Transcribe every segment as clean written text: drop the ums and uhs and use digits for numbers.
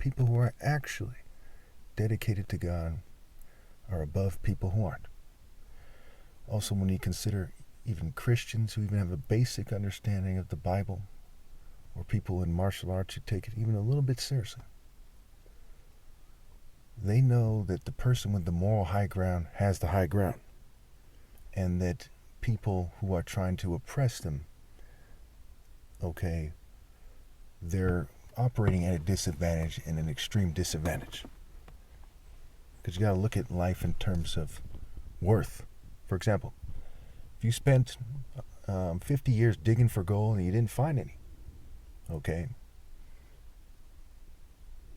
people who are actually dedicated to God are above people who aren't. Also, when you consider even Christians who even have a basic understanding of the Bible, or people in martial arts who take it even a little bit seriously, they know that the person with the moral high ground has the high ground, and that people who are trying to oppress them, okay, they're operating at a disadvantage and an extreme disadvantage. Because you got to look at life in terms of worth. For example, if you spent 50 years digging for gold and you didn't find any, okay,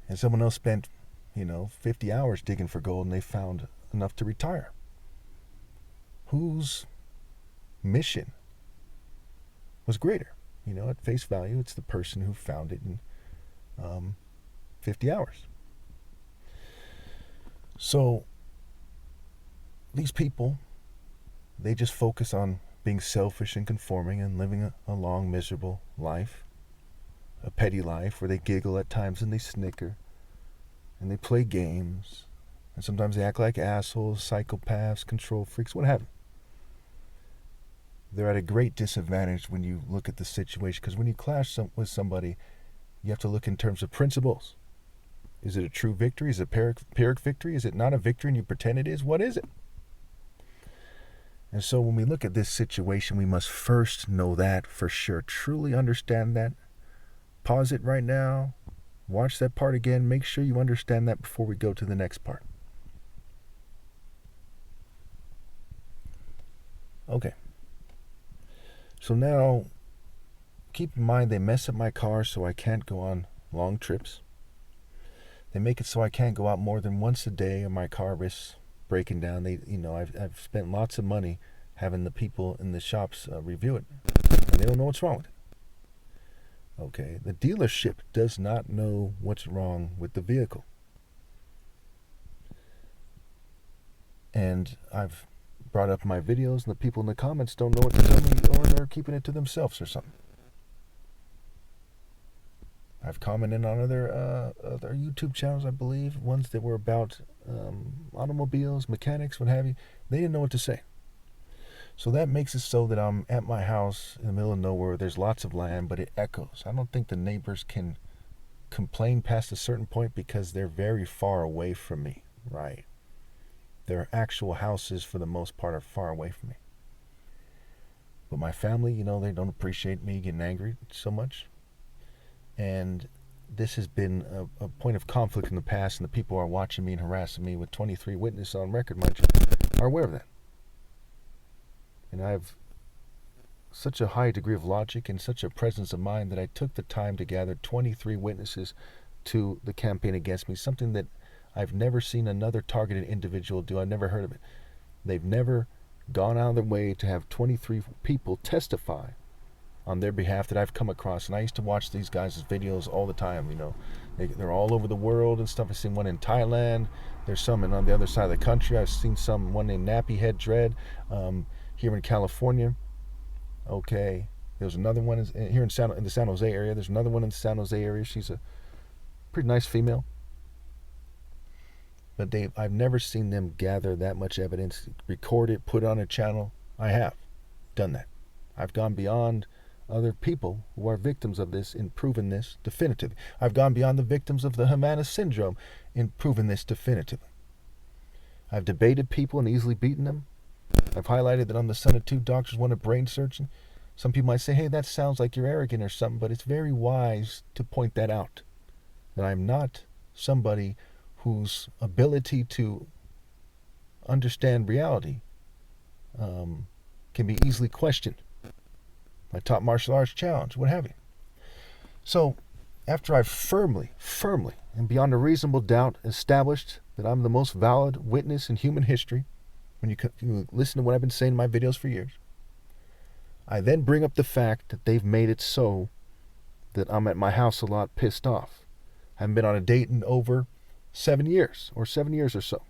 and someone else spent 50 hours digging for gold and they found enough to retire, whose mission was greater? At face value, it's the person who found it in 50 hours. So these people, they just focus on being selfish and conforming and living a long, miserable life, a petty life where they giggle at times and they snicker and they play games, and sometimes they act like assholes, psychopaths, control freaks, what have you. They're at a great disadvantage when you look at the situation, because when you clash with somebody, you have to look in terms of principles. Is it a true victory? Is it a Pyrrhic victory? Is it not a victory and you pretend it is? What is it? And so when we look at this situation, we must first know that for sure. Truly understand that. Pause it right now. Watch that part again. Make sure you understand that before we go to the next part. Okay. So now, keep in mind they mess up my car so I can't go on long trips. They make it so I can't go out more than once a day, or my car risks breaking down. I've spent lots of money having the people in the shops review it, and they don't know what's wrong with it. Okay, the dealership does not know what's wrong with the vehicle. And I've brought up my videos, and the people in the comments don't know what to tell me, or they're keeping it to themselves or something. I've commented on other YouTube channels, I believe, ones that were about automobiles, mechanics, what have you. They didn't know what to say. So that makes it so that I'm at my house in the middle of nowhere. There's lots of land, but it echoes. I don't think the neighbors can complain past a certain point because they're very far away from me, right? Their actual houses, for the most part, are far away from me. But my family, they don't appreciate me getting angry so much. And this has been a point of conflict in the past, and the people who are watching me and harassing me with 23 witnesses on record, mind you, are aware of that. And I have such a high degree of logic and such a presence of mind that I took the time to gather 23 witnesses to the campaign against me, something that I've never seen another targeted individual do. I've never heard of it. They've never gone out of their way to have 23 people testify on their behalf that I've come across. And I used to watch these guys' videos all the time. They're all over the world and stuff. I've seen one in Thailand. There's some on the other side of the country. I've seen one named Nappy Head Dread here in California. Okay, there's another one here in the San Jose area. There's another one in the San Jose area. She's a pretty nice female. But I've never seen them gather that much evidence, record it, put it on a channel. I have done that. I've gone beyond other people who are victims of this in proving this definitively. I've gone beyond the victims of the Havana syndrome in proving this definitively. I've debated people and easily beaten them. I've highlighted that I'm the son of two doctors, one a brain surgeon. Some people might say, hey, that sounds like you're arrogant or something, but it's very wise to point that out. That I'm not somebody whose ability to understand reality can be easily questioned. My top martial arts challenge, what have you. So, after I've firmly, and beyond a reasonable doubt established that I'm the most valid witness in human history, when you listen to what I've been saying in my videos for years, I then bring up the fact that they've made it so that I'm at my house a lot pissed off. I haven't been on a date in over 7 years or so.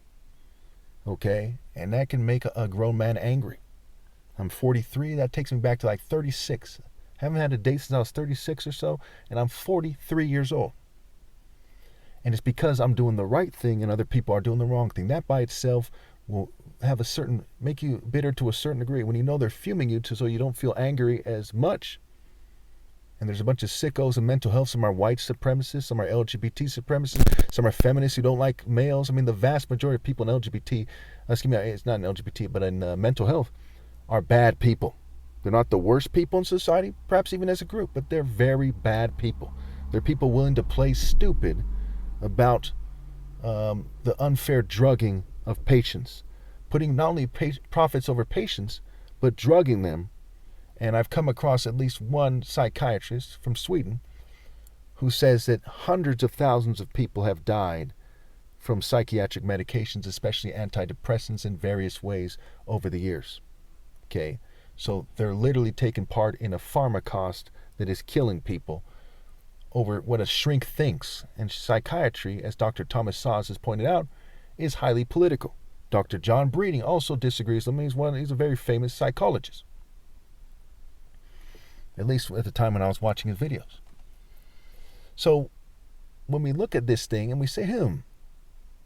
Okay? And that can make a grown man angry. I'm 43. That takes me back to like 36. Haven't had a date since I was 36 or so, and I'm 43 years old. And it's because I'm doing the right thing and other people are doing the wrong thing. That by itself will make you bitter to a certain degree. When you know they're fuming you so you don't feel angry as much. And there's a bunch of sickos in mental health. Some are white supremacists, some are LGBT supremacists, some are feminists who don't like males. I mean, the vast majority of people in it's not in LGBT, but in mental health, are bad people. They're not the worst people in society, perhaps even as a group, but they're very bad people. They're people willing to play stupid about the unfair drugging of patients, putting not only profits over patients, but drugging them. And I've come across at least one psychiatrist from Sweden who says that hundreds of thousands of people have died from psychiatric medications, especially antidepressants in various ways over the years. Okay, so they're literally taking part in a pharmacost that is killing people over what a shrink thinks. And psychiatry, as Dr. Thomas Szasz has pointed out, is highly political. Dr. John Breeding also disagrees with him. He's a very famous psychologist, at least at the time when I was watching his videos. So when we look at this thing and we say,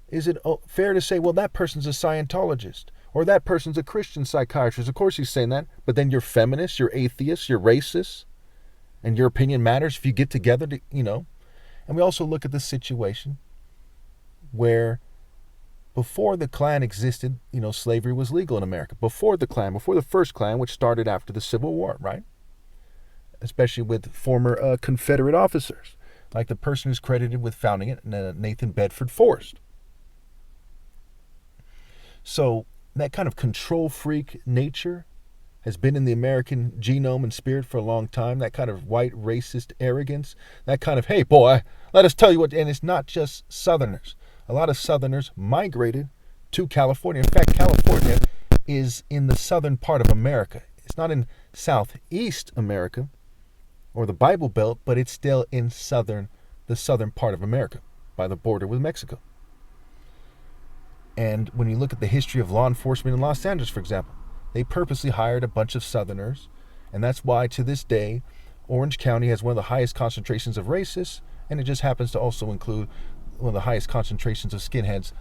is it fair to say, well, that person's a Scientologist or that person's a Christian psychiatrist? Of course he's saying that, but then you're feminist, you're atheist, you're racist, and your opinion matters if you get together to, And we also look at the situation where before the Klan existed, slavery was legal in America. Before the first Klan, which started after the Civil War, right? Especially with former Confederate officers, like the person who's credited with founding it, Nathan Bedford Forrest. So that kind of control freak nature has been in the American genome and spirit for a long time. That kind of white racist arrogance, that kind of, hey boy, let us tell you what, and it's not just Southerners. A lot of Southerners migrated to California. In fact, California is in the southern part of America. It's not in Southeast America or the Bible Belt, but it's still in the southern part of America by the border with Mexico. And when you look at the history of law enforcement in Los Angeles, for example, they purposely hired a bunch of Southerners, and that's why to this day, Orange County has one of the highest concentrations of racists, and it just happens to also include one of the highest concentrations of skinheads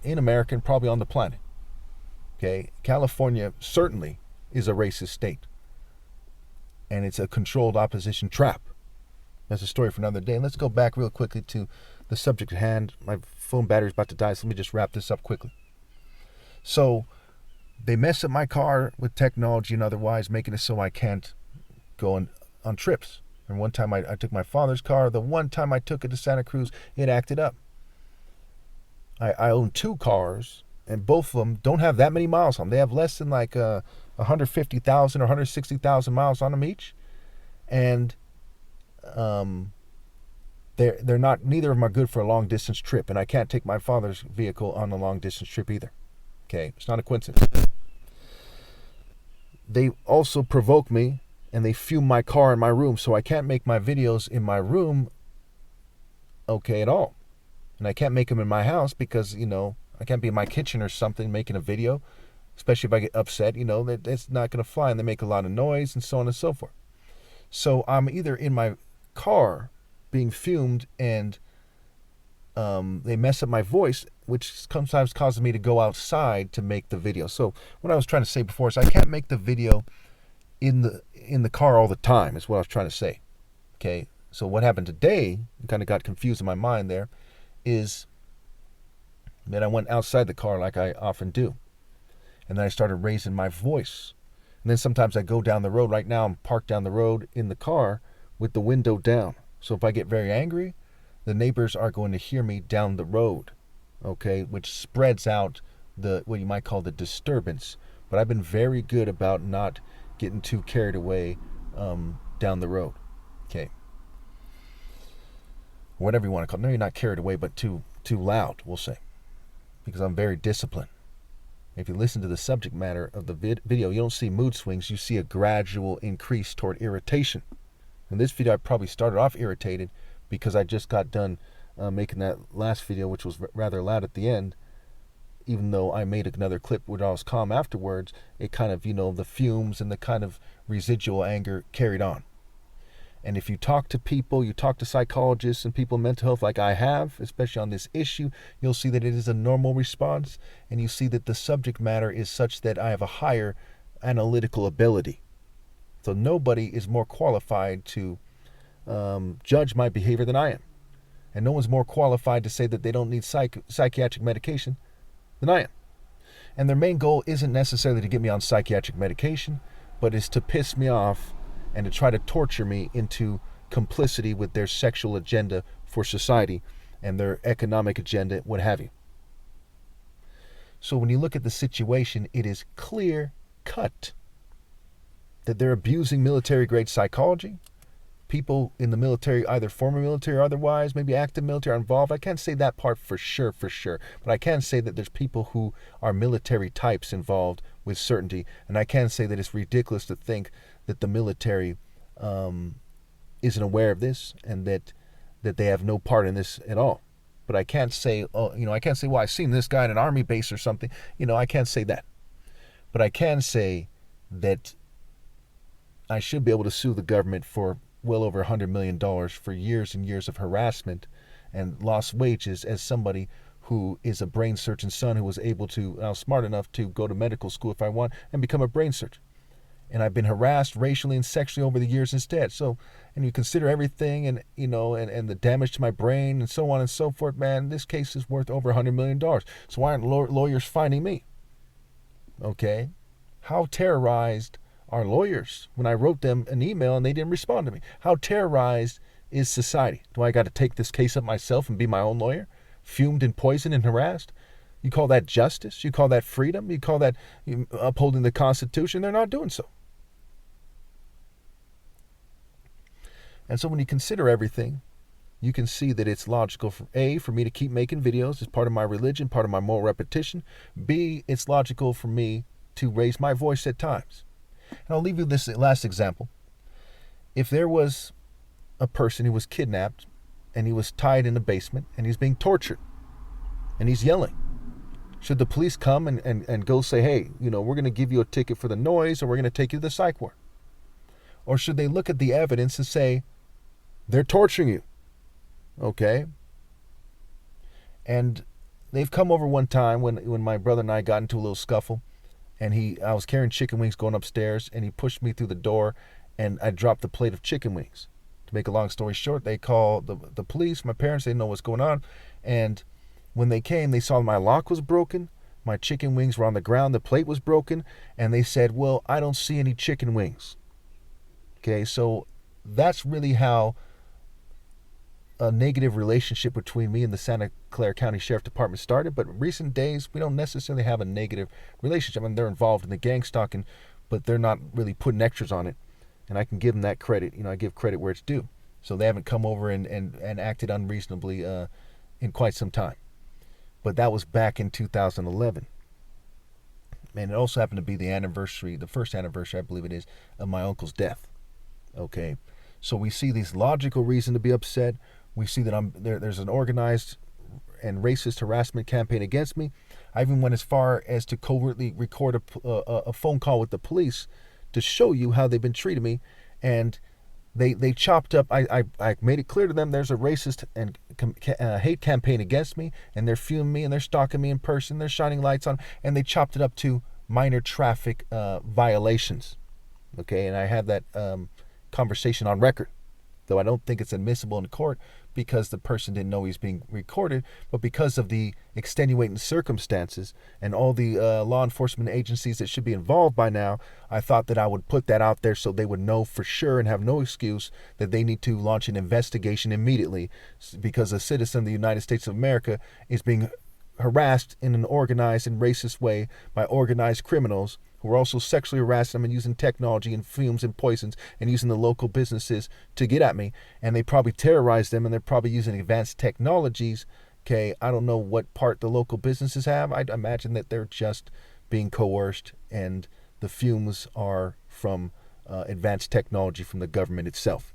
in America and probably on the planet. Okay, California certainly is a racist state, and it's a controlled opposition trap. That's a story for another day. And let's go back real quickly to the subject at hand. My phone battery's about to die, so let me just wrap this up quickly. So they mess up my car with technology and otherwise, making it so I can't go on trips. And one time I took my father's car. The one time I took it to Santa Cruz, it acted up. I own two cars, and both of them don't have that many miles on them. They have less than like 150,000 or 160,000 miles on them each. And they're not, neither of them are good for a long distance trip. And I can't take my father's vehicle on a long distance trip either. Okay, it's not a coincidence. They also provoke me, and they fume my car in my room, so I can't make my videos in my room okay at all. And I can't make them in my house because, I can't be in my kitchen or something making a video, especially if I get upset, it's not going to fly, and they make a lot of noise and so on and so forth. So I'm either in my car being fumed and they mess up my voice, which sometimes causes me to go outside to make the video. So what I was trying to say before is I can't make the video in the car all the time, is what I was trying to say. Okay, so what happened today, kind of got confused in my mind there, is that I went outside the car like I often do. And then I started raising my voice. And then sometimes I go down the road. Right now I'm parked down the road in the car with the window down. So if I get very angry, the neighbors are going to hear me down the road, okay, which spreads out what you might call the disturbance. But I've been very good about not getting too carried away down the road, okay. Whatever you want to call it. No, you're not carried away, but too loud, we'll say, because I'm very disciplined. If you listen to the subject matter of the video, you don't see mood swings. You see a gradual increase toward irritation. In this video, I probably started off irritated because I just got done making that last video, which was rather loud at the end. Even though I made another clip where I was calm afterwards, it kind of, the fumes and the kind of residual anger carried on. And if you talk to people, you talk to psychologists and people in mental health like I have, especially on this issue, you'll see that it is a normal response. And you see that the subject matter is such that I have a higher analytical ability. So nobody is more qualified to judge my behavior than I am. And no one's more qualified to say that they don't need psychiatric medication than I am. And their main goal isn't necessarily to get me on psychiatric medication, but is to piss me off and to try to torture me into complicity with their sexual agenda for society and their economic agenda, what have you. So when you look at the situation, it is clear cut that they're abusing military-grade psychology. People in the military, either former military or otherwise, maybe active military, are involved. I can't say that part for sure, but I can say that there's people who are military types involved with certainty, and I can say that it's ridiculous to think that the military isn't aware of this and that they have no part in this at all. But I can't say, I can't say, well, I've seen this guy in an army base or something. I can't say that. But I can say that I should be able to sue the government for well over $100 million for years and years of harassment and lost wages as somebody who is a brain surgeon son who was able to, I was smart enough to go to medical school if I want and become a brain surgeon. And I've been harassed racially and sexually over the years instead. So, and you consider everything and, and the damage to my brain and so on and so forth, man, this case is worth over $100 million. So why aren't lawyers finding me? Okay. How terrorized are lawyers when I wrote them an email and they didn't respond to me? How terrorized is society? Do I got to take this case up myself and be my own lawyer? Fumed and poisoned and harassed? You call that justice? You call that freedom? You call that upholding the Constitution? They're not doing so. And so when you consider everything, you can see that it's logical for me to keep making videos as part of my religion, part of my moral repetition. B, it's logical for me to raise my voice at times. And I'll leave you this last example. If there was a person who was kidnapped and he was tied in a basement and he's being tortured and he's yelling, should the police come and go say, hey, we're going to give you a ticket for the noise or we're going to take you to the psych ward? Or should they look at the evidence and say, they're torturing you? Okay. And they've come over one time when my brother and I got into a little scuffle, and I was carrying chicken wings going upstairs, and he pushed me through the door, and I dropped the plate of chicken wings. To make a long story short, they called the police. My parents, they know what's going on, and when they came, they saw my lock was broken, my chicken wings were on the ground, the plate was broken, and they said, well, I don't see any chicken wings. Okay, so that's really how a negative relationship between me and the Santa Clara County Sheriff Department started. But in recent days, we don't necessarily have a negative relationship. I mean, they're involved in the gang stalking, but they're not really putting extras on it. And I can give them that credit. I give credit where it's due. So they haven't come over and acted unreasonably in quite some time. But that was back in 2011. And it also happened to be the first anniversary, I believe it is, of my uncle's death. Okay. So we see these logical reasons to be upset. We see that there's an organized and racist harassment campaign against me. I even went as far as to covertly record a phone call with the police to show you how they've been treating me. And they chopped up, I made it clear to them there's a racist and hate campaign against me, and they're fuming me and they're stalking me in person. They're shining lights on, and they chopped it up to minor traffic violations. Okay, and I have that conversation on record, though I don't think it's admissible in court because the person didn't know he's being recorded, but because of the extenuating circumstances and all the law enforcement agencies that should be involved by now, I thought that I would put that out there so they would know for sure and have no excuse that they need to launch an investigation immediately because a citizen of the United States of America is being harassed in an organized and racist way by organized criminals who are also sexually harassing them and using technology and fumes and poisons and using the local businesses to get at me. And they probably terrorize them, and they're probably using advanced technologies. Okay, I don't know what part the local businesses have. I'd imagine that they're just being coerced, and the fumes are from advanced technology from the government itself.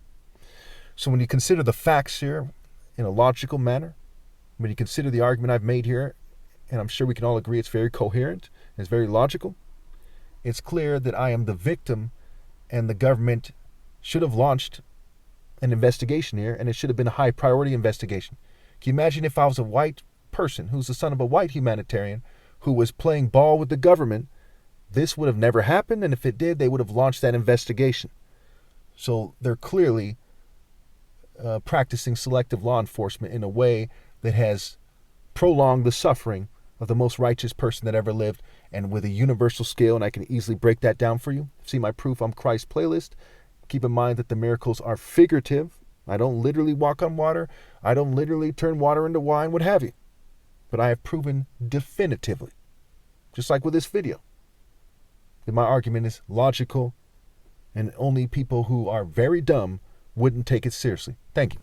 So when you consider the facts here in a logical manner, when you consider the argument I've made here, and I'm sure we can all agree it's very coherent, it's very logical, it's clear that I am the victim and the government should have launched an investigation here, and it should have been a high priority investigation. Can you imagine if I was a white person who's the son of a white humanitarian who was playing ball with the government? This would have never happened, and if it did, they would have launched that investigation. So they're clearly practicing selective law enforcement in a way that has prolonged the suffering of the most righteous person that ever lived, and with a universal scale, and I can easily break that down for you. See my Proof I'm Christ playlist. Keep in mind that the miracles are figurative. I don't literally walk on water. I don't literally turn water into wine, what have you. But I have proven definitively, just like with this video, that my argument is logical, and only people who are very dumb wouldn't take it seriously. Thank you.